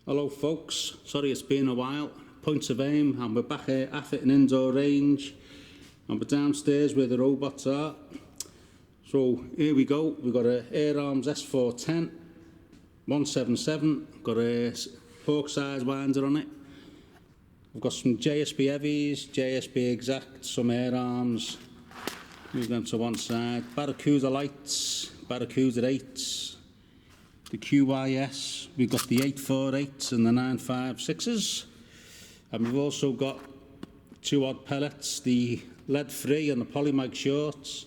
Hello folks, sorry it's been a while. Points of aim, and we're back here at an indoor range and we're downstairs where the robots are. So here we go, we've got a Air Arms S410 177, got a fork size winder on it. We've got some JSB heavies, JSB exact, some Air Arms, move them to one side, Barracuda lights, Barracuda 8s, the QYS, we've got the 848s and the 956s, and we've also got two odd pellets, the lead free and the polymag shorts.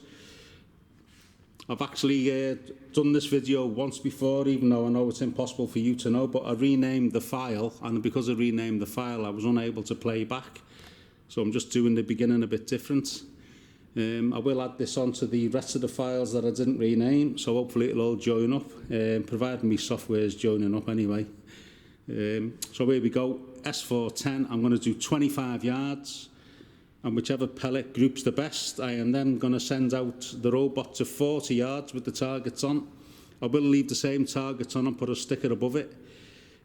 I've actually done this video once before, even though I know it's impossible for you to know, but I renamed the file, and because I renamed the file I was unable to play back, so I'm just doing the beginning a bit different. I will add this onto the rest of the files that I didn't rename, so hopefully it'll all join up, providing my software is joining up anyway. So here we go, S410, I'm going to do 25 yards, and whichever pellet groups the best, I am then going to send out the robot to 40 yards with the targets on. I will leave the same targets on and put a sticker above it.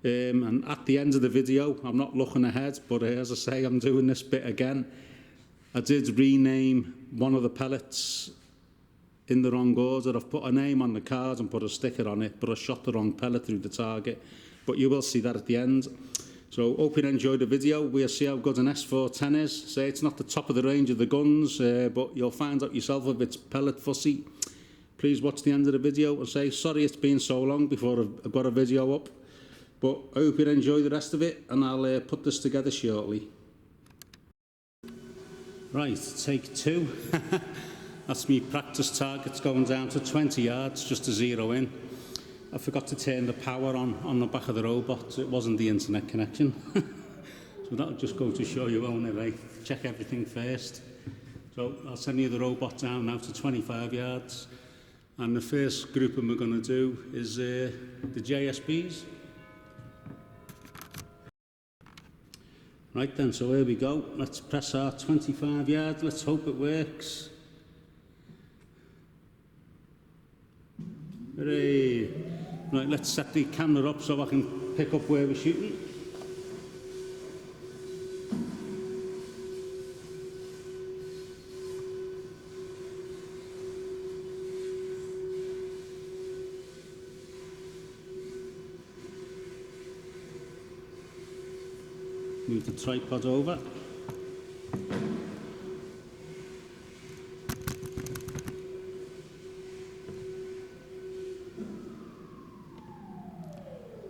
And at the end of the video, I'm not looking ahead, but as I say, I'm doing this bit again. I did rename one of the pellets in the wrong order. I've put a name on the card and put a sticker on it, but I shot the wrong pellet through the target. But you will see that at the end. So hope you enjoyed the video. We'll see how good an S410 is. Say it's not the top of the range of the guns, but you'll find out yourself if it's pellet fussy. Please watch the end of the video and say sorry it's been so long before I've got a video up. But I hope you enjoy the rest of it, and I'll put this together shortly. Right, take two. That's me practice targets going down to 20 yards just to zero in. I forgot to turn the power on the back of the robot. It wasn't the internet connection. So that'll just go to show you, won't it, eh? Check everything first. So I'll send you the robot down now to 25 yards. And the first grouping we're going to do is the JSBs. Right then, so here we go. Let's press our 25 yards. Let's hope it works. Hooray! Right, let's set the camera up so I can pick up where we're shooting. Move the tripod over.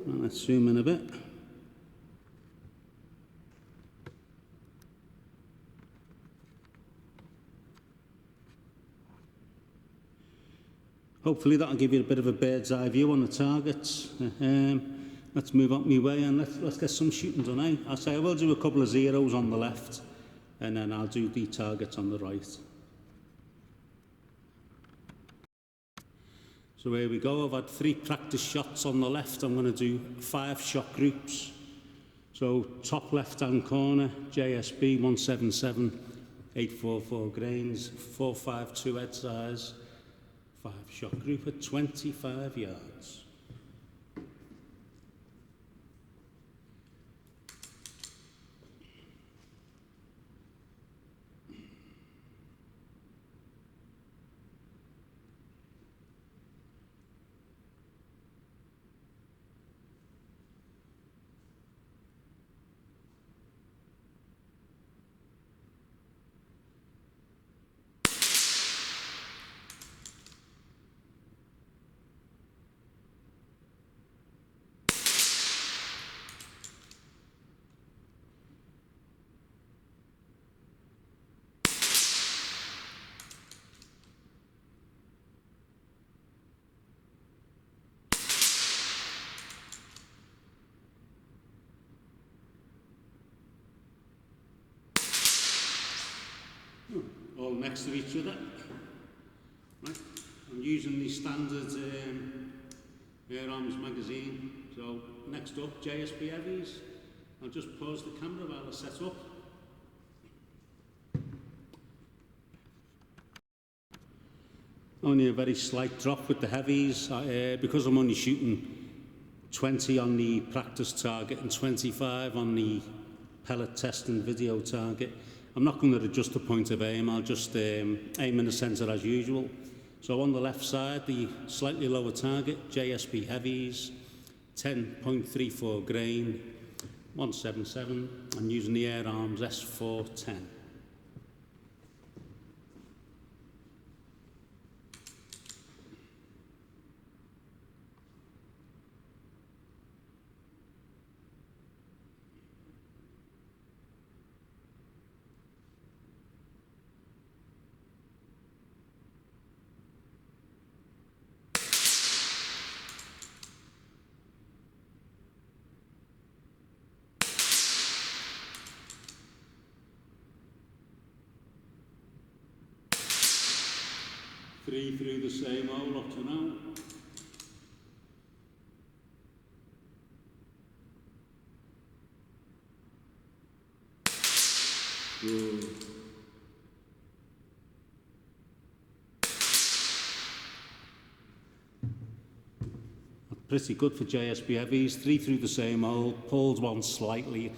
Well, let's zoom in a bit. Hopefully that'll give you a bit of a bird's eye view on the targets. Let's move up my way and let's get some shooting done, eh? I'll say I will do a couple of zeros on the left and then I'll do the targets on the right. So here we go, I've had 3 practice shots on the left. I'm going to do 5 shot groups. So top left hand corner, JSB 177, 844 grains, 452 head size, 5 shot group at 25 yards. All next to each other. Right. I'm using the standard Air Arms magazine. So next up, JSB heavies. I'll just pause the camera while I set up. Only a very slight drop with the heavies, because I'm only shooting 20 on the practice target and 25 on the pellet test and video target. I'm not going to adjust the point of aim, I'll just aim in the centre as usual. So on the left side, the slightly lower target, JSB Heavies, 10.34 grain, 177, and using the Air Arms S410. Three through the same hole up to now. Good. Pretty good for JSB Heavies. 3 through the same hole, pulled one slightly,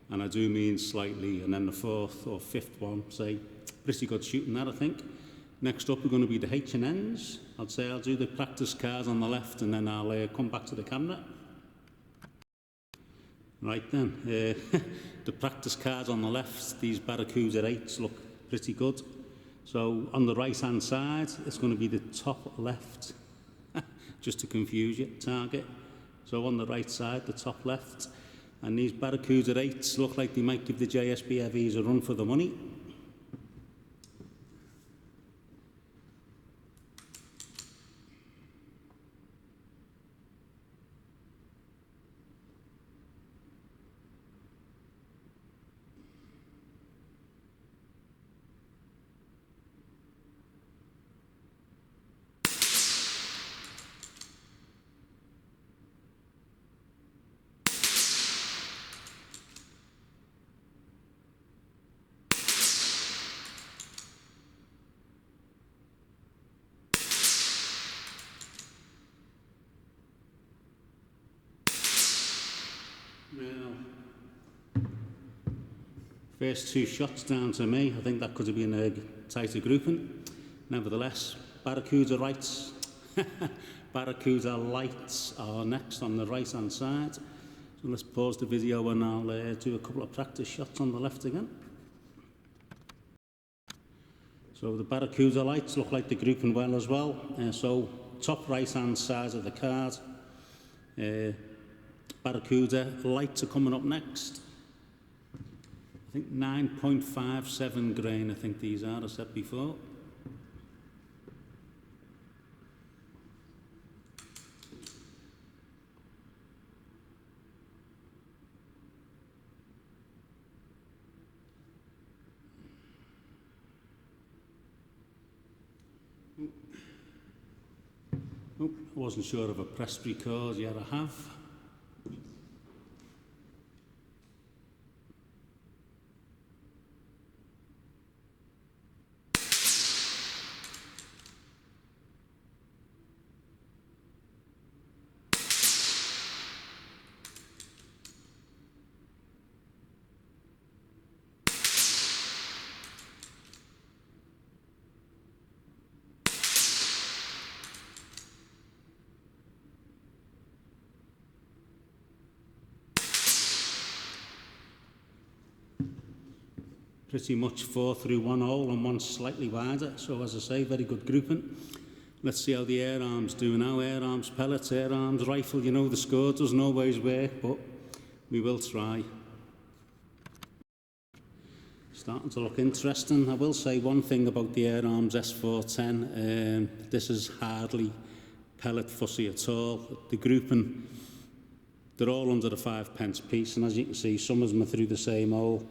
and I do mean slightly, and then the 4th or 5th one, say, pretty good shooting that, I think. Next up are going to be the H&Ns. I'd say I'll do the practice cars on the left and then I'll come back to the camera. Right then, the practice cars on the left, these Barracuda 8s look pretty good. So on the right hand side, it's going to be the top left, just to confuse you, target. So on the right side, the top left. And these Barracuda 8s look like they might give the JSB Heavies a run for the money. Now, first 2 shots down to me. I think that could have been a tighter grouping. Nevertheless, Barracuda rights, Barracuda lights are next on the right hand side. So let's pause the video and I'll do a couple of practice shots on the left again. So the Barracuda lights look like they're grouping well as well. So top right hand side of the card. Barracuda lights are coming up next. I think 9.57 grain, I think these are, I said before. I wasn't sure of a press record, yet I have. Pretty much 4 through 1 hole and 1 slightly wider. So as I say, very good grouping. Let's see how the Air Arms do now. Air Arms pellets, Air Arms rifle. You know the score doesn't always work, but we will try. Starting to look interesting. I will say one thing about the Air Arms S410. This is hardly pellet fussy at all. The grouping, they're all under the 5p piece, and as you can see, some of them are through the same hole.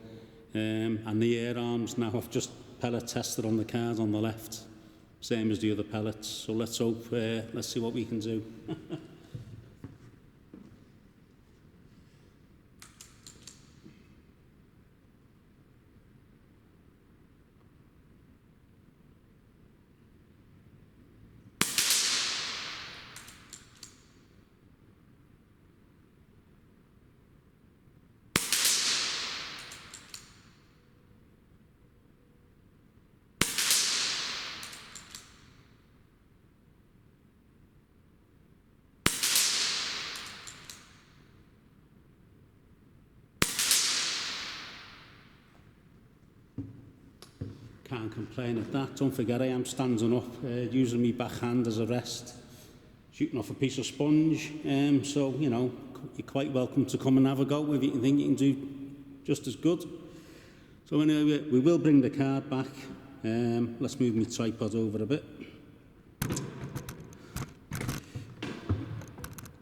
And the Air Arms now I've just pellet tested on the card on the left, same as the other pellets. So let's hope, let's see what we can do. can't complain at that. Don't forget I am standing up, using my backhand as a rest, shooting off a piece of sponge. So, you know, you're quite welcome to come and have a go if you think you can do just as good. So anyway, we will bring the card back. Let's move my tripod over a bit.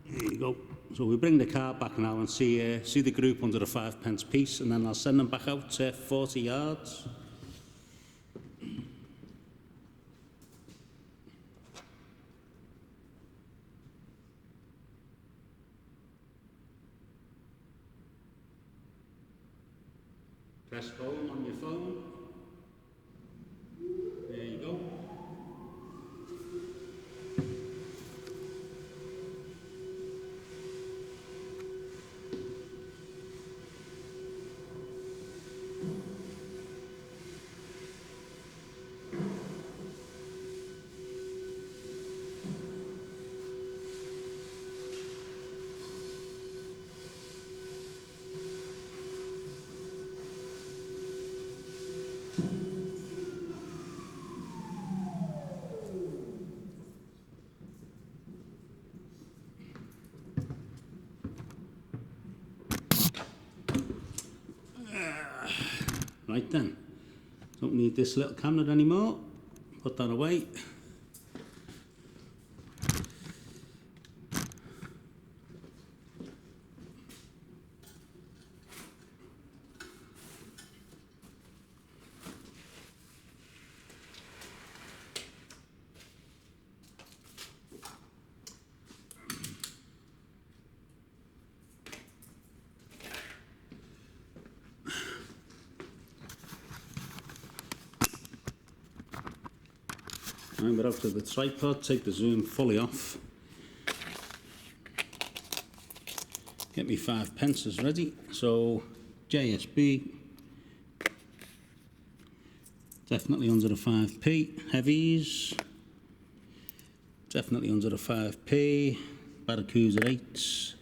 There you go. So we bring the card back now and see the group under a 5p piece, and then I'll send them back out 40 yards. Press home on your phone. There you go. Right then, don't need this little camera anymore, put that away. And we're out to the tripod, take the zoom fully off. Get me 5p ready. So JSB, definitely under the 5p. Heavies, definitely under the 5p. Barracuda 8s.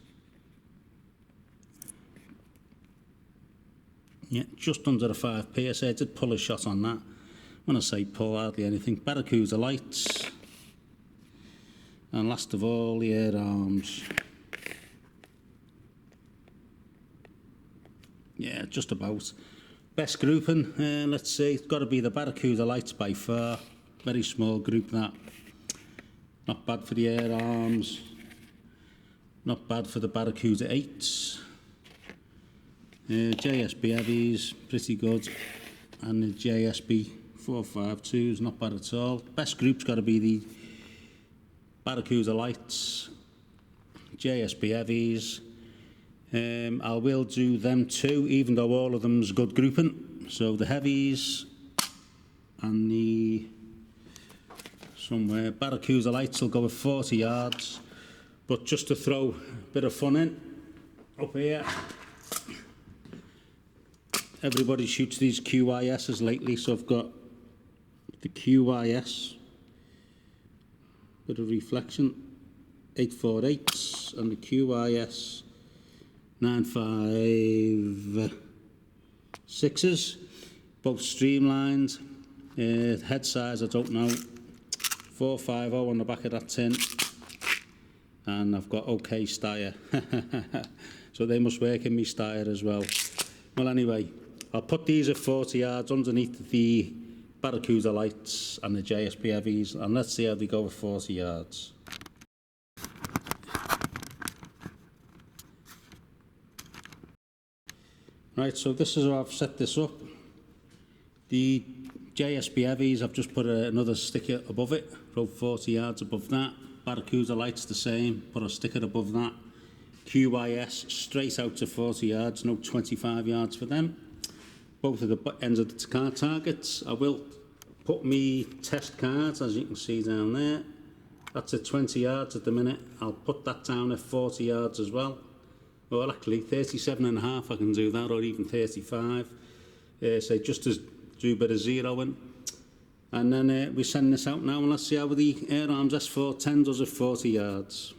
Yeah, just under the 5p. I said I did pull a shot on that. When I say pull, hardly anything. Barracuda lights. And last of all, the air arms. Yeah, just about. Best grouping, let's see, it's got to be the Barracuda lights by far. Very small group, that. Not bad for the air arms. Not bad for the Barracuda 8s. JSB heavies, pretty good. And the JSB 452s, not bad at all. Best group's got to be the Barracuda lights, JSB heavies. I will do them too, even though all of them's good grouping. So the heavies and the somewhere Barracuda lights will go with 40 yards. But just to throw a bit of fun in, up here, everybody shoots these QISs lately, so I've got the QIS, bit of reflection, 848s, and the QIS 956s, both streamlined. Head size, I don't know, 450 on the back of that tin, and I've got OK stire, so they must work in me stire as well. Well, anyway, I'll put these at 40 yards underneath the Barracuda lights and the JSB heavies, and let's see how they go with 40 yards. Right, so this is how I've set this up. The JSB heavies, I've just put another sticker above it, about 40 yards above that. Barracuda lights the same, put a sticker above that. QIS straight out to 40 yards, no 25 yards for them. Both of the ends of the card targets. I will put me test cards, as you can see down there. That's at 20 yards at the minute. I'll put that down at 40 yards as well. Well, actually, 37.5 I can do that, or even 35. So just to do a bit of zeroing. And then we send this out now, and let's see how the Air Arms S410 does at 40 yards.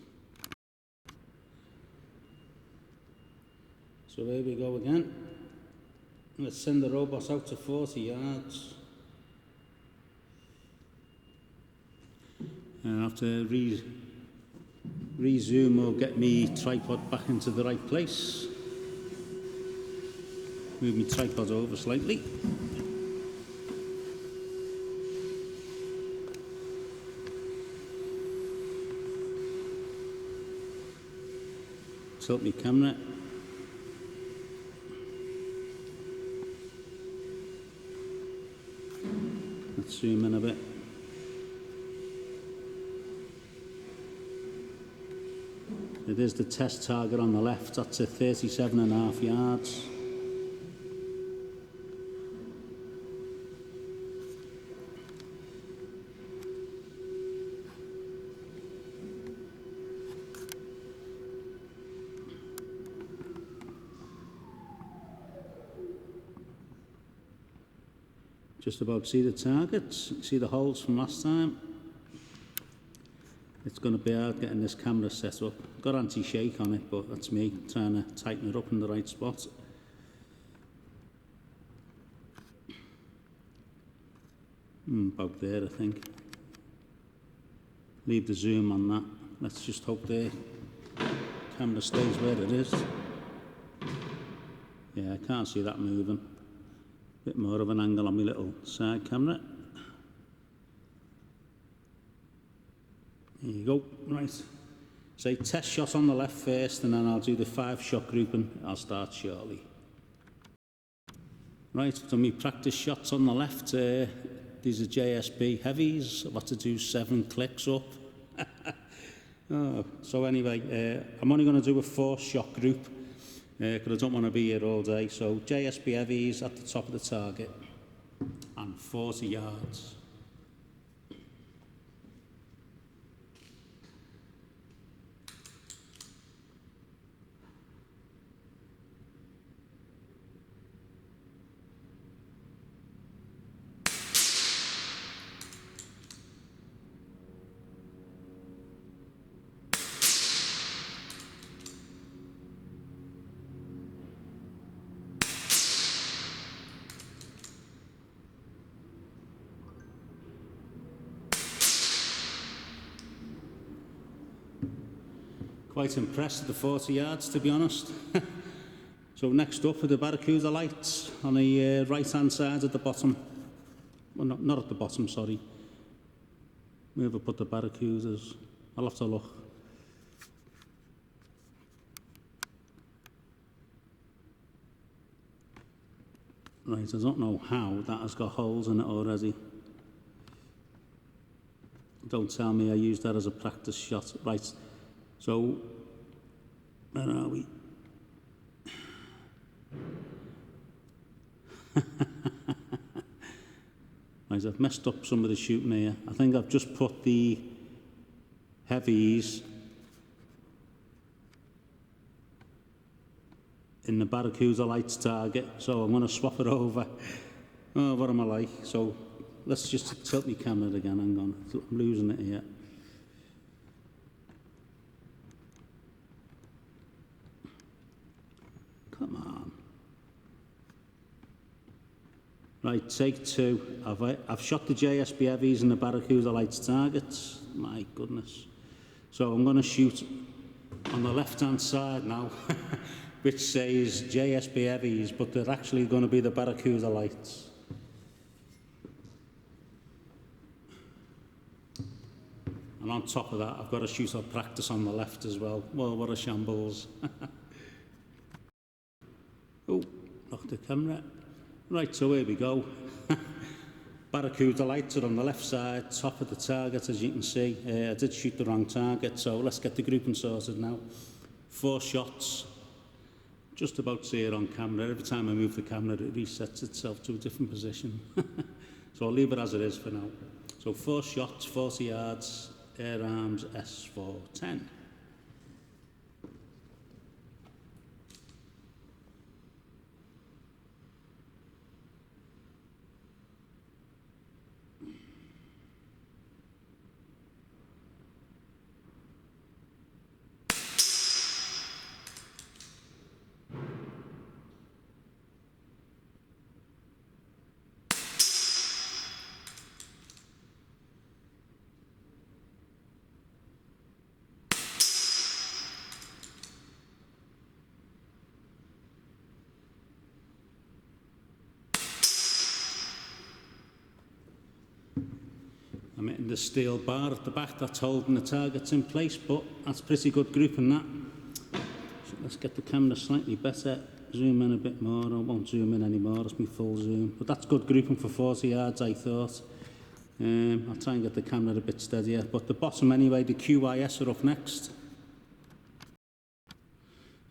So here we go again. Let's send the robot out to 40 yards. And I have to resume or get me tripod back into the right place. Move my tripod over slightly. Tilt my camera. Let's zoom in a bit. It is the test target on the left, that's at 37.5 yards. Just about see the targets, see the holes from last time. It's going to be hard getting this camera set up. Got anti-shake on it, but that's me trying to tighten it up in the right spot. About there, I think. Leave the zoom on that. Let's just hope the camera stays where it is. Yeah, I can't see that moving. Bit more of an angle on my little side camera. There you go, right. So test shot on the left first, and then I'll do the 5-shot grouping. I'll start shortly. Right, I've done my practice shots on the left. These are JSB heavies. I've had to do 7 clicks up. So anyway, I'm only going to do a 4-shot group because I don't want to be here all day. So JSB heavies at the top of the target and 40 yards. Quite impressed with the 40 yards, to be honest. So next up are the Barracuda lights on the right-hand side at the bottom. Well, not at the bottom, sorry. Where have I put the Barracudas? I'll have to look. Right, I don't know how that has got holes in it already. Don't tell me I used that as a practice shot. Right. So, where are we? Right, I've messed up some of the shooting here. I think I've just put the heavies in the Barracuda lights target, so I'm going to swap it over. Oh, what am I like? So, let's just tilt my camera again. Hang on, I'm losing it here. Come on. Right, take 2. I've shot the JSB heavies and the Barracuda lights targets. My goodness. So I'm going to shoot on the left-hand side now, which says JSB heavies, but they're actually going to be the Barracuda lights. And on top of that, I've got to shoot or practice on the left as well. Well, what a shambles. Oh, knocked the camera. Right, so here we go. Barracuda lights are on the left side, top of the target, as you can see. I did shoot the wrong target, so let's get the grouping sorted now. 4 shots. Just about see it on camera. Every time I move the camera, it resets itself to a different position. So I'll leave it as it is for now. So 4 shots, 40 yards, Air Arms S410. the steel bar at the back that's holding the targets in place, but that's pretty good grouping that. So let's get the camera slightly better, zoom in a bit more. I won't zoom in anymore, it's my full zoom, but that's good grouping for 40 yards, I thought. I'll try and get the camera a bit steadier, but the bottom anyway, the QIS are up next.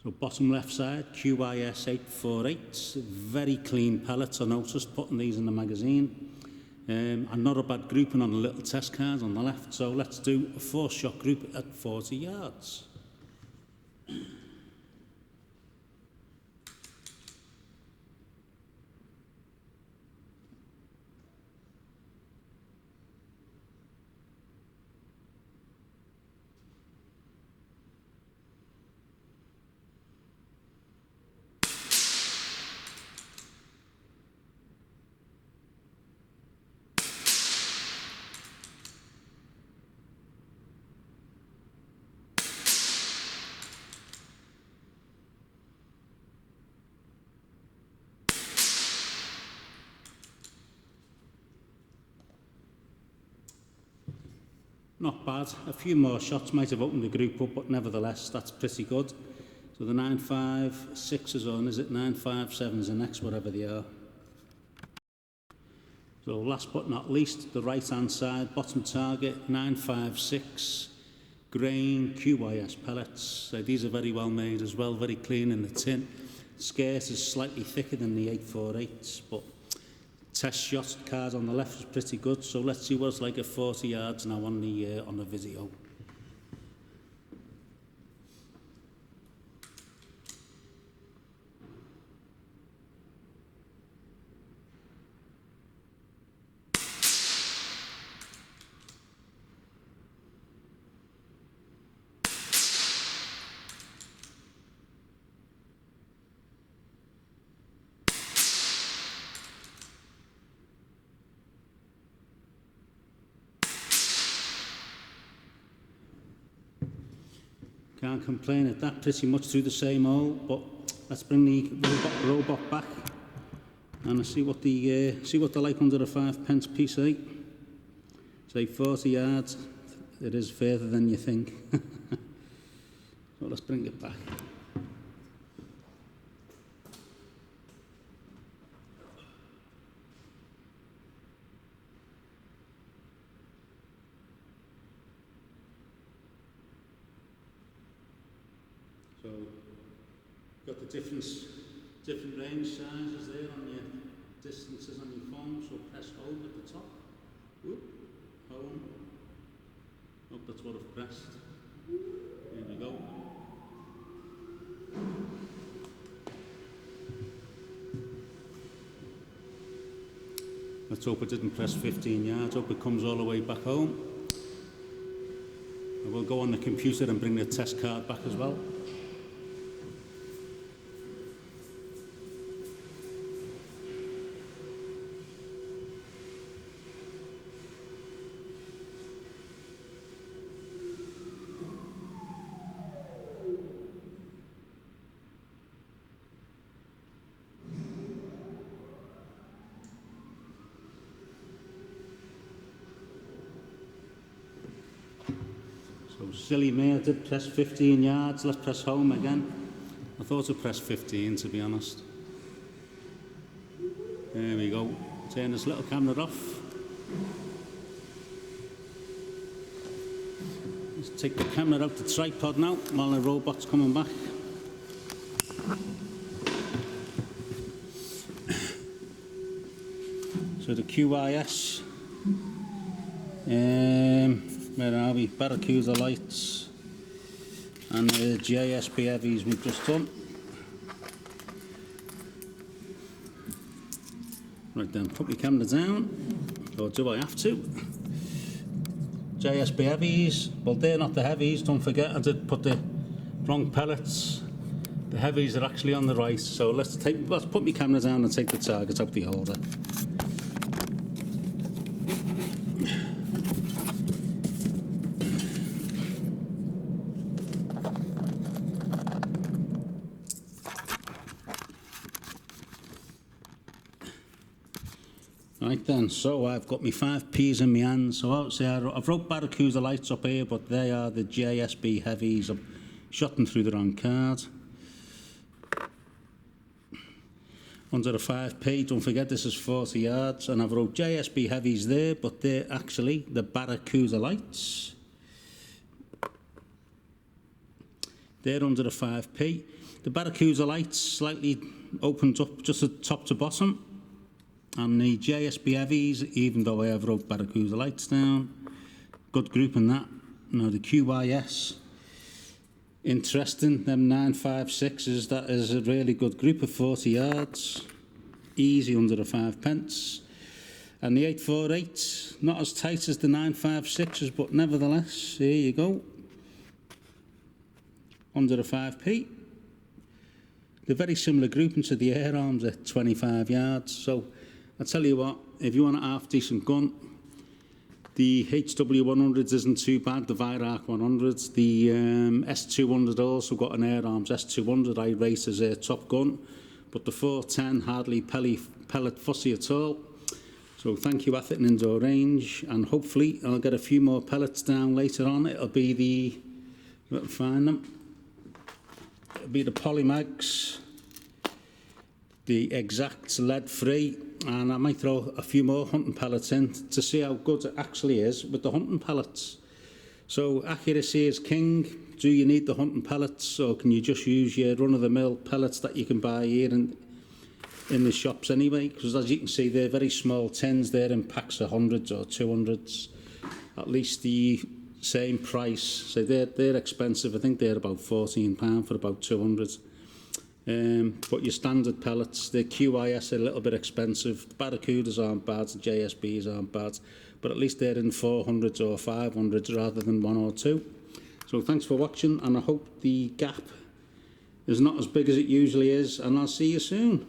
So bottom left side, QIS 848, very clean pellets I noticed putting these in the magazine. And not a bad grouping on the little test card on the left, so let's do a 4-shot group at 40 yards. Not bad. A few more shots might have opened the group up, but nevertheless, that's pretty good. So the 956 is on, is it? 957 is the next, whatever they are. So last but not least, the right-hand side, bottom target, 956, grain, QIS pellets. So these are very well made as well, very clean in the tin. Skirt is slightly thicker than the 848s, but test shot card on the left is pretty good, so let's see what it's like at 40 yards now on the video. Can't complain at that, pretty much through the same hole, but let's bring the robot back and see what they're like under a 5p piece, eh? Say 40 yards, it is further than you think. So let's bring it back. So, got the different range sizes there on your distances on your phone, so press home at the top. Whoop, home. Hope that's what I've pressed. There we go. Let's hope it didn't press 15 yards, hope it comes all the way back home. And we'll go on the computer and bring the test card back as well. So silly me, I did press 15 yards, let's press home again. I thought I pressed 15 to be honest. There we go, turn this little camera off. Let's take the camera out the tripod now while the robot's coming back. So the QIS, where are we? Barracuda lights and the JSB heavies we've just done. Right then, put my camera down, or do I have to? JSB heavies, well they're not the heavies, don't forget I did put the wrong pellets. The heavies are actually on the right, so let's put my camera down and take the target out the holder. Right then, so I've got my 5Ps in my hands. So obviously I've wrote Barracuda lights up here, but they are the JSB heavies. I've shot them through the wrong card. Under the 5P, don't forget this is 40 yards, and I've wrote JSB heavies there, but they're actually the Barracuda lights. They're under the 5P. The Barracuda lights slightly opened up just at top to bottom. And the JSB heavies, even though I have wrote Barracuda lights down, good group in that. Now the QYS, interesting, them 956s, that is a really good group of 40 yards, easy under the 5p. And the 848, not as tight as the 956s, but nevertheless, here you go, under the 5p. They're very similar grouping to the air arms at 25 yards, so I tell you what, if you want a half-decent gun, the HW100s isn't too bad, the Virak 100s. The S200 also got an air arms S200 I rate as a top gun, but the 410 hardly pellet fussy at all. So thank you, Atherton Indoor Range, and hopefully I'll get a few more pellets down later on. It'll be the, we'll find them, it'll be the Polymags, the Exacts lead-free, and I might throw a few more hunting pellets in to see how good it actually is with the hunting pellets. So accuracy is king. Do you need the hunting pellets, or can you just use your run-of-the-mill pellets that you can buy here in the shops anyway? Because as you can see, they're very small tins. They're in packs of 100s or 200s, at least the same price. So they're expensive. I think they're about £14 for about 200. But your standard pellets, the QIS are a little bit expensive. The Barracudas aren't bad, the JSBs aren't bad, but at least they're in 400s or 500s rather than 1 or 2. So thanks for watching, and I hope the gap is not as big as it usually is, and I'll see you soon.